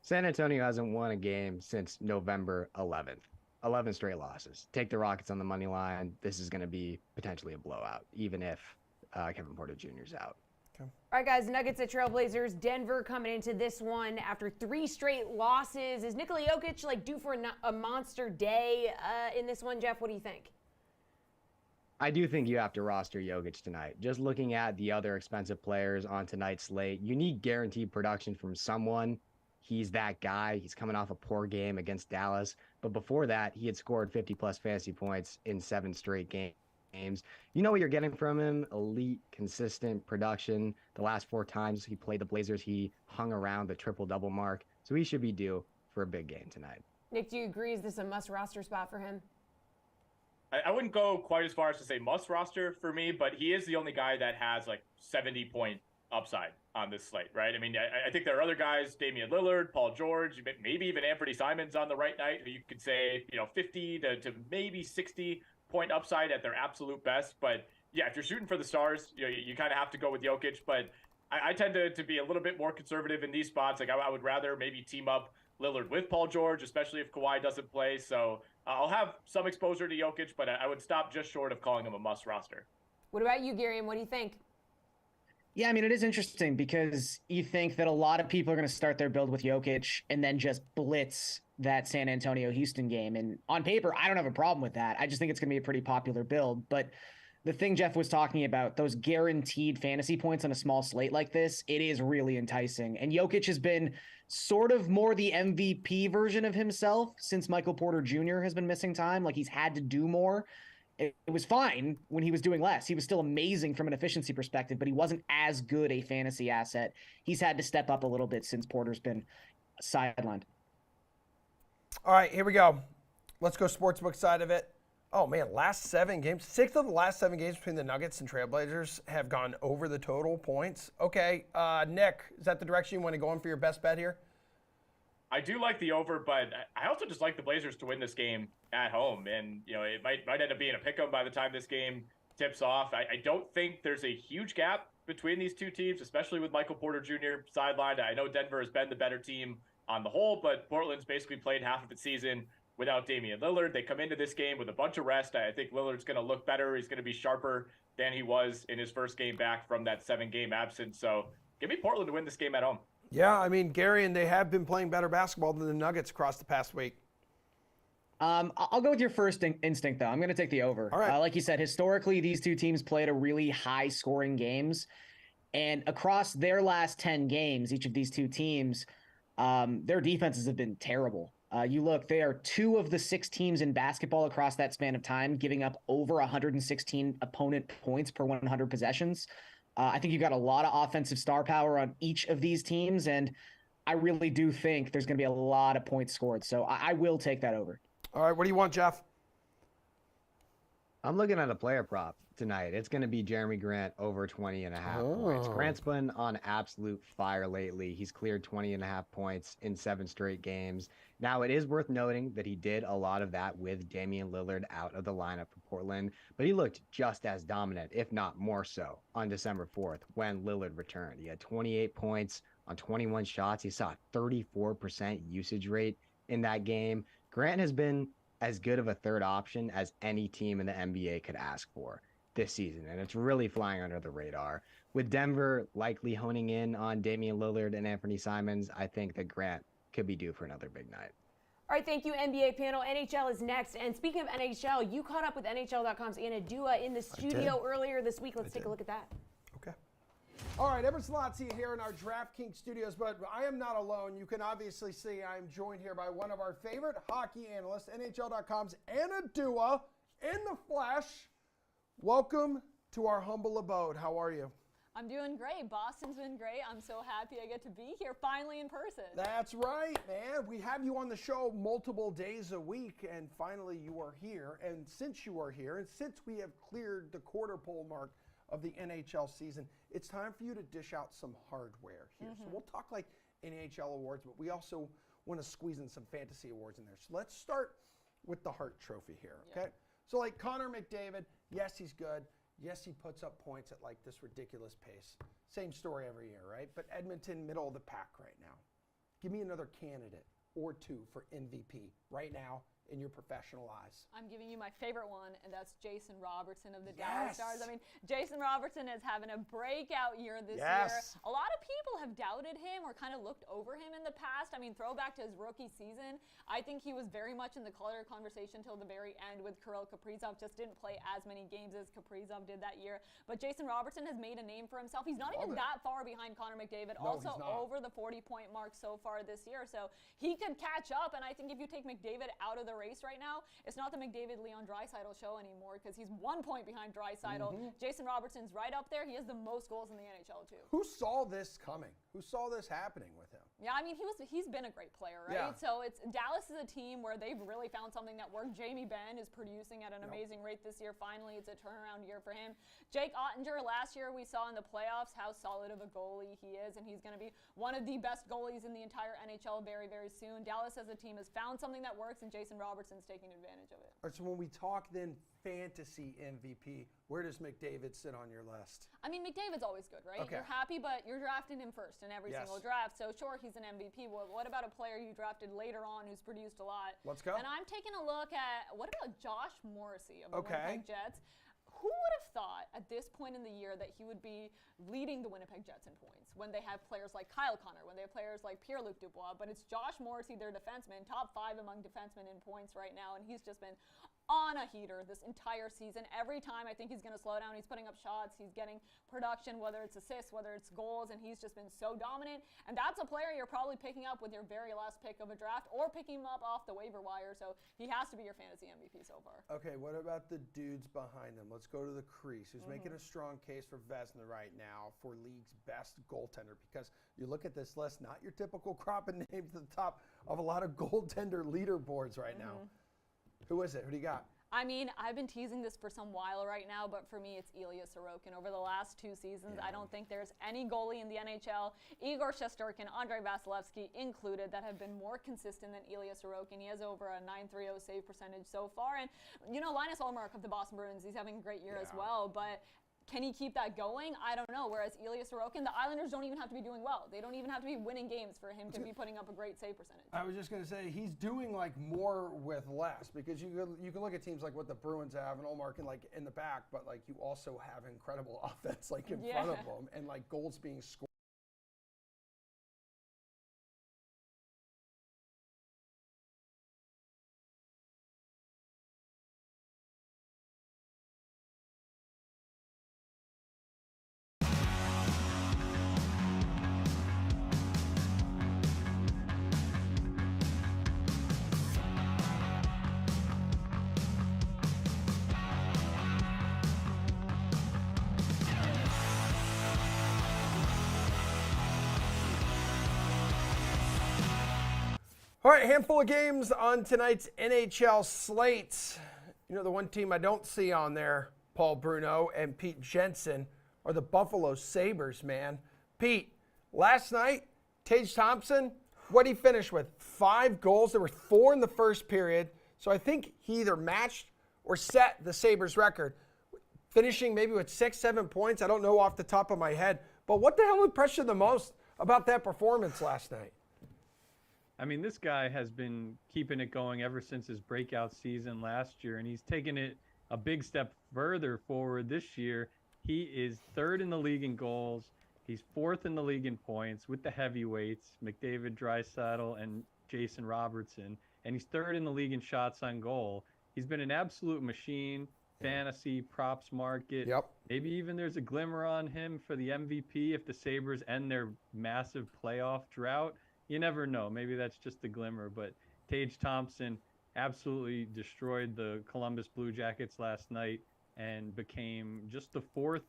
San Antonio hasn't won a game since November 11th. 11 straight losses. Take the Rockets on the money line. This is going to be potentially a blowout, even if Kevin Porter Jr. is out. All right, guys, Nuggets at Trailblazers. Denver coming into this one after 3 straight losses. Is Nikola Jokic due for a monster day in this one, Jeff? What do you think? I do think you have to roster Jokic tonight. Just looking at the other expensive players on tonight's slate, you need guaranteed production from someone. He's that guy. He's coming off a poor game against Dallas. But before that, he had scored 50-plus fantasy points in 7 straight games. You know what you're getting from him? Elite, consistent production. The last 4 times he played the Blazers, he hung around the triple-double mark. So he should be due for a big game tonight. Nick, do you agree? Is this a must-roster spot for him? I wouldn't go quite as far as to say must roster for me, but he is the only guy that has like 70-point upside on this slate, right? I mean, I think there are other guys, Damian Lillard, Paul George, maybe even Anthony Simons on the right night, who you could say, 50 to maybe 60-point upside at their absolute best. But yeah, if you're shooting for the stars, you kind of have to go with Jokic. But I tend to be a little bit more conservative in these spots. Like I would rather maybe team up Lillard with Paul George, especially if Kawhi doesn't play. So I'll have some exposure to Jokic, but I would stop just short of calling him a must roster. What about you, Gary? And what do you think? Yeah, I mean, it is interesting because you think that a lot of people are going to start their build with Jokic and then just blitz that San Antonio-Houston game. And on paper, I don't have a problem with that. I just think it's going to be a pretty popular build. But the thing Jeff was talking about, those guaranteed fantasy points on a small slate like this, it is really enticing. And Jokic has been sort of more the MVP version of himself since Michael Porter Jr. has been missing time. Like, he's had to do more. It was fine when he was doing less. He was still amazing from an efficiency perspective, but he wasn't as good a fantasy asset. He's had to step up a little bit since Porter's been sidelined. All right, here we go. Let's go sportsbook side of it. Oh, man, last 7 games, 6 of the last 7 games between the Nuggets and Trailblazers have gone over the total points. Okay, Nick, is that the direction you want to go in for your best bet here? I do like the over, but I also just like the Blazers to win this game at home. And, it might end up being a pick-em by the time this game tips off. I don't think there's a huge gap between these two teams, especially with Michael Porter Jr. sidelined. I know Denver has been the better team on the whole, but Portland's basically played half of its season without Damian Lillard. They come into this game with a bunch of rest. I think Lillard's going to look better. He's going to be sharper than he was in his first game back from that 7-game absence. So give me Portland to win this game at home. Yeah, I mean, Gary, and they have been playing better basketball than the Nuggets across the past week. I'll go with your first instinct, though. I'm going to take the over. All right. Like you said, historically, these two teams played a really high-scoring games. And across their last 10 games, each of these two teams, their defenses have been terrible. You look, they are 2 of the 6 teams in basketball across that span of time, giving up over 116 opponent points per 100 possessions. I think you've got a lot of offensive star power on each of these teams, and I really do think there's going to be a lot of points scored. So I will take that over. All right, what do you want, Jeff? I'm looking at a player prop tonight. It's going to be Jeremy Grant over 20.5 points. Grant's been on absolute fire lately. He's cleared 20.5 points in 7 straight games. Now, it is worth noting that he did a lot of that with Damian Lillard out of the lineup for Portland, but he looked just as dominant, if not more so, on December 4th when Lillard returned. He had 28 points on 21 shots. He saw a 34% usage rate in that game. Grant has been as good of a third option as any team in the NBA could ask for this season, and it's really flying under the radar. With Denver likely honing in on Damian Lillard and Anthony Simons, I think that Grant could be due for another big night. All right, thank you, NBA panel. NHL is next. And speaking of NHL, you caught up with NHL.com's Anna Dua in the studio earlier this week. Let's take a look at that. Okay. All right, Emerson Lotzi here in our DraftKings studios, but I am not alone. You can obviously see I'm joined here by one of our favorite hockey analysts, NHL.com's Anna Dua, in the flesh. Welcome to our humble abode. How are you? I'm doing great. Boston's been great. I'm so happy I get to be here finally in person. That's right, man. We have you on the show multiple days a week, and finally you are here. And since you are here, and since we have cleared the quarter pole mark of the NHL season, it's time for you to dish out some hardware here. So we'll talk like NHL awards, but we also want to squeeze in some fantasy awards in there. So let's start with the Hart Trophy here, okay? So like Connor McDavid, yes, he's good. Yes, he puts up points at like this ridiculous pace. Same story every year, right? But Edmonton, middle of the pack right now. Give me another candidate or 2 for MVP right now in your professional eyes. I'm giving you my favorite one, and that's Jason Robertson of the Dallas Stars. I mean, Jason Robertson is having a breakout year this year. A lot of people have doubted him or kind of looked over him in the past. I mean, throwback to his rookie season, I think he was very much in the color conversation till the very end with Kirill Kaprizov. Just didn't play as many games as Kaprizov did that year. But Jason Robertson has made a name for himself. He's not even that far behind Connor McDavid. No, also over the 40-point mark so far this year. So he could catch up, and I think if you take McDavid out of the race right now, it's not the McDavid-Leon Draisaitl show anymore because he's 1 point behind Draisaitl. Jason Robertson's right up there. He has the most goals in the NHL too. Who saw this coming? Who saw this happening with him? Yeah, I mean, he's been a great player, right? Yeah. So Dallas is a team where they've really found something that worked. Jamie Benn is producing at an amazing rate this year. Finally, it's a turnaround year for him. Jake Ottinger, last year we saw in the playoffs how solid of a goalie he is, and he's going to be one of the best goalies in the entire NHL very, very soon. Dallas as a team has found something that works, and Jason Robertson's taking advantage of it. All right, so when we talk then fantasy MVP, where does McDavid sit on your list? I mean, McDavid's always good, right? Okay. You're happy, but you're drafting him first in every single draft. So sure, he's an MVP. Well, what about a player you drafted later on who's produced a lot? Let's go. And I'm taking a look at, what about Josh Morrissey of the Winnipeg Jets? Who would have thought at this point in the year that he would be leading the Winnipeg Jets in points when they have players like Kyle Connor, when they have players like Pierre-Luc Dubois, but it's Josh Morrissey, their defenseman, top 5 among defensemen in points right now, and he's just been on a heater this entire season. Every time I think he's going to slow down, he's putting up shots, he's getting production, whether it's assists, whether it's goals, and he's just been so dominant. And that's a player you're probably picking up with your very last pick of a draft or picking him up off the waiver wire, so he has to be your fantasy MVP so far. Okay, what about the dudes behind them? Let's go to the crease, who's making a strong case for Vezina right now for league's best goaltender, because you look at this list, not your typical crop and names at the top of a lot of goaltender leaderboards right now. Who is it? Who do you got? I mean, I've been teasing this for some while right now, but for me, it's Ilya Sorokin. Over the last 2 seasons, I don't think there's any goalie in the NHL, Igor Shesterkin, Andrei Vasilevsky included, that have been more consistent than Ilya Sorokin. He has over a .930 save percentage so far. And, you know, Linus Ullmark of the Boston Bruins, he's having a great year as well, but can he keep that going? I don't know. Whereas Ilya Sorokin, the Islanders don't even have to be doing well. They don't even have to be winning games for him to be putting up a great save percentage. I was just going to say, he's doing like more with less, because you can look at teams like what the Bruins have and Ullmark in the back, but like you also have incredible offense like in front of them and like goals being scored. All right, handful of games on tonight's NHL slate. You know, the one team I don't see on there, Paul Bruno and Pete Jensen, are the Buffalo Sabres, man. Pete, last night, Tage Thompson, what did he finish with? 5 goals. There were 4 in the first period. So I think he either matched or set the Sabres record, finishing maybe with 6, 7 points. I don't know off the top of my head. But what the hell impressed you the most about that performance last night? I mean, this guy has been keeping it going ever since his breakout season last year, and he's taken it a big step further forward this year. He is 3rd in the league in goals. He's 4th in the league in points with the heavyweights, McDavid, Draisaitl, and Jason Robertson. And he's 3rd in the league in shots on goal. He's been an absolute machine, fantasy, props market. Maybe even there's a glimmer on him for the MVP if the Sabres end their massive playoff drought. You never know. Maybe that's just a glimmer. But Tage Thompson absolutely destroyed the Columbus Blue Jackets last night and became just the 4th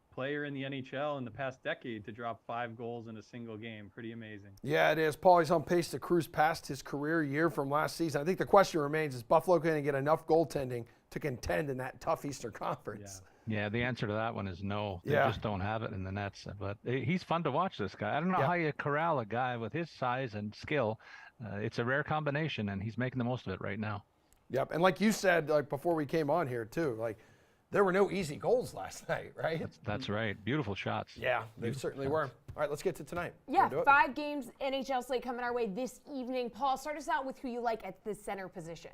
player in the NHL in the past decade to drop 5 goals in a single game. Pretty amazing. Yeah, it is. Paul, he's on pace to cruise past his career year from last season. I think the question remains, is Buffalo going to get enough goaltending to contend in that tough Eastern Conference? Yeah, the answer to that one is no. They just don't have it in the nets. But he's fun to watch, this guy. I don't know how you corral a guy with his size and skill. It's a rare combination, and he's making the most of it right now. Yep, and like you said, like before we came on here too, like there were no easy goals last night, right? That's right. Beautiful shots. Yeah, they certainly were. All right, let's get to tonight. Yeah, 5 games NHL slate coming our way this evening. Paul, start us out with who you like at the center position.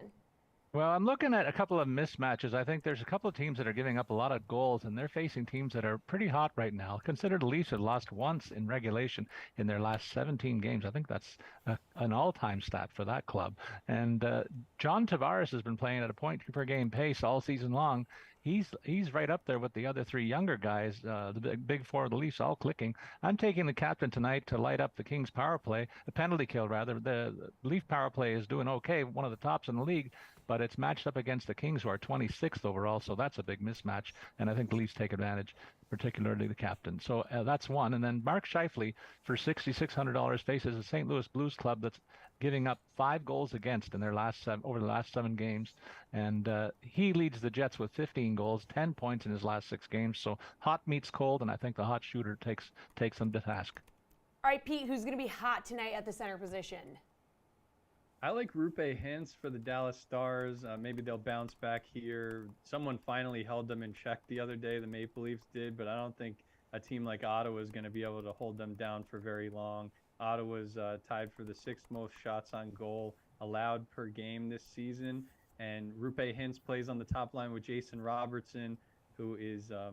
Well, I'm looking at a couple of mismatches. I think there's a couple of teams that are giving up a lot of goals, and they're facing teams that are pretty hot right now. Consider the Leafs had lost once in regulation in their last 17 games. I think that's an all-time stat for that club. And John Tavares has been playing at a point-per-game pace all season long. He's right up there with the other 3 younger guys, the big 4 of the Leafs, all clicking. I'm taking the captain tonight to light up the Kings power play, the penalty kill rather. The Leaf power play is doing okay, one of the tops in the league. but it's matched up against the Kings, who are 26th overall, so that's a big mismatch, and I think the Leafs take advantage, particularly the captain. So that's one. And then Mark Scheifele, for $6,600, faces a St. Louis Blues club that's giving up 5 goals against in their over the last 7 games, and he leads the Jets with 15 goals, 10 points in his last 6 games. So hot meets cold, and I think the hot shooter takes them to task. All right, Pete, who's going to be hot tonight at the center position? I like Rupe Hintz for the Dallas Stars. Maybe they'll bounce back here. Someone finally held them in check the other day. The Maple Leafs did, but I don't think a team like Ottawa is going to be able to hold them down for very long. Ottawa's tied for the 6th most shots on goal allowed per game this season. And Rupe Hintz plays on the top line with Jason Robertson, who is, the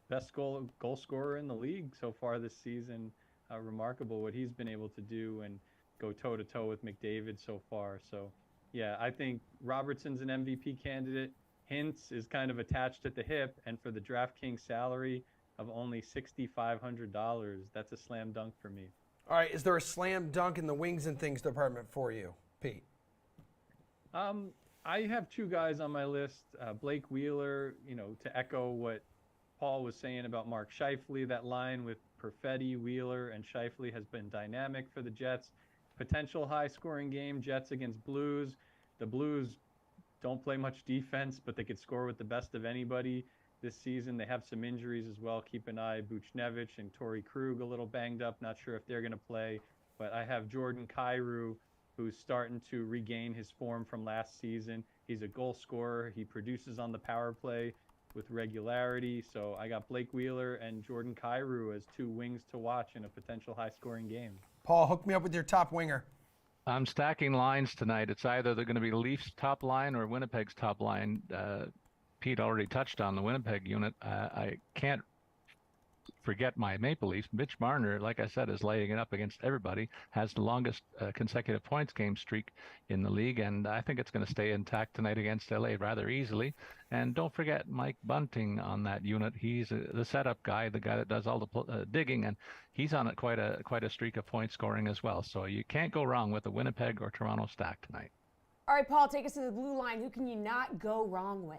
best goal scorer in the league so far this season. Remarkable what he's been able to do and go toe-to-toe with McDavid so far. So, yeah, I think Robertson's an MVP candidate. Hintz is kind of attached at the hip, and for the DraftKings salary of only $6,500, that's a slam dunk for me. All right, is there a slam dunk in the wings and things department for you, Pete? I have 2 guys on my list. Blake Wheeler, to echo what Paul was saying about Mark Scheifele, that line with Perfetti, Wheeler, and Scheifele has been dynamic for the Jets. Potential high-scoring game, Jets against Blues. The Blues don't play much defense, but they could score with the best of anybody this season. They have some injuries as well. Keep an eye. Buchnevich and Torrey Krug a little banged up. Not sure if they're going to play. But I have Jordan Kyrou, who's starting to regain his form from last season. He's a goal scorer. He produces on the power play with regularity. So I got Blake Wheeler and Jordan Kyrou as 2 wings to watch in a potential high-scoring game. Paul, hook me up with your top winger. I'm stacking lines tonight. It's either they're going to be Leafs top line or Winnipeg's top line. Pete already touched on the Winnipeg unit. I can't forget my Maple Leafs. Mitch Marner, like I said, is laying it up against everybody, has the longest consecutive points game streak in the league, and I think it's going to stay intact tonight against LA rather easily. And don't forget Mike Bunting on that unit. He's the setup guy, the guy that does all the digging, and he's on quite a streak of point scoring as well. So you can't go wrong with the Winnipeg or Toronto stack tonight. All right, Paul, take us to the blue line. Who can you not go wrong with?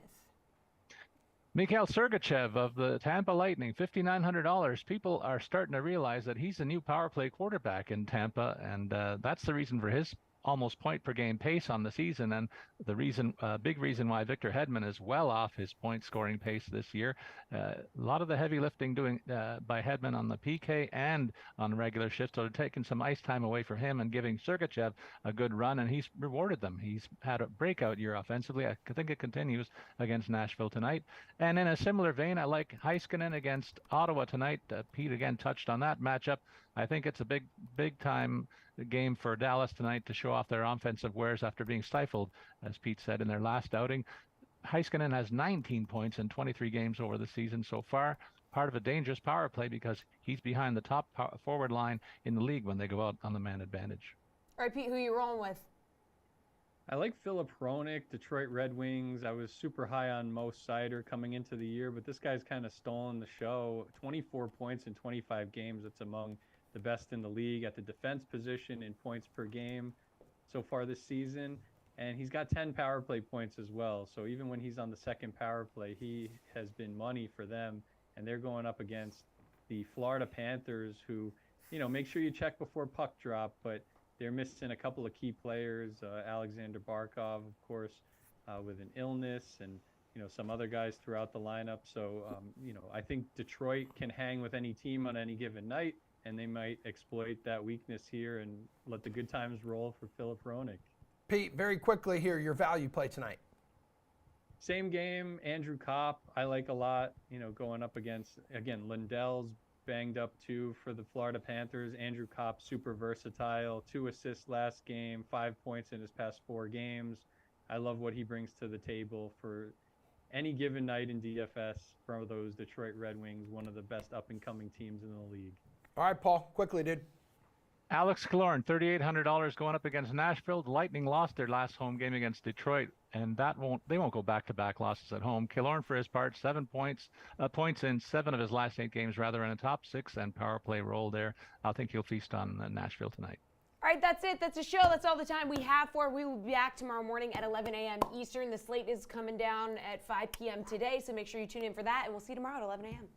Mikhail Sergachev of the Tampa Lightning, $5,900. People are starting to realize that he's the new power play quarterback in Tampa, and that's the reason for his almost point per game pace on the season, and the big reason why Victor Hedman is well off his point scoring pace this year. A lot of the heavy lifting doing by Hedman on the PK and on the regular shift, so they're taking some ice time away from him and giving Sergachev a good run, and he's rewarded them. He's had a breakout year offensively. I think it continues against Nashville tonight. And in a similar vein, I like Heiskanen against Ottawa tonight. Pete again touched on that matchup. I think it's a big time game for Dallas tonight to show off their offensive wares after being stifled, as Pete said, in their last outing. Heiskanen has 19 points in 23 games over the season so far, part of a dangerous power play because he's behind the top forward line in the league when they go out on the man advantage. All right, Pete, who are you rolling with? I like Philip Hronek, Detroit Red Wings. I was super high on Mo Seider coming into the year, but this guy's kind of stolen the show. 24 points in 25 games. It's among the best in the league at the defense position in points per game so far this season. And he's got 10 power play points as well. So even when he's on the second power play, he has been money for them. And they're going up against the Florida Panthers, who, make sure you check before puck drop, but they're missing a couple of key players. Alexander Barkov, of course, with an illness, and, some other guys throughout the lineup. So, I think Detroit can hang with any team on any given night, and they might exploit that weakness here and let the good times roll for Philip Hronek. Pete, very quickly here, your value play tonight. Same game, Andrew Kopp, I like a lot, going up against, again, Lindell's banged up too for the Florida Panthers. Andrew Kopp, super versatile, 2 assists last game, 5 points in his past 4 games. I love what he brings to the table for any given night in DFS for those Detroit Red Wings, one of the best up-and-coming teams in the league. All right, Paul, quickly, dude. Alex Killorn, $3,800 going up against Nashville. The Lightning lost their last home game against Detroit, and they won't go back-to-back losses at home. Killorn, for his part, 7 points in 7 of his last 8 games, rather, in a top 6 and power play role there. I think he'll feast on Nashville tonight. All right, that's it. That's the show. That's all the time we have for. We will be back tomorrow morning at 11 a.m. Eastern. The slate is coming down at 5 p.m. today, so make sure you tune in for that, and we'll see you tomorrow at 11 a.m.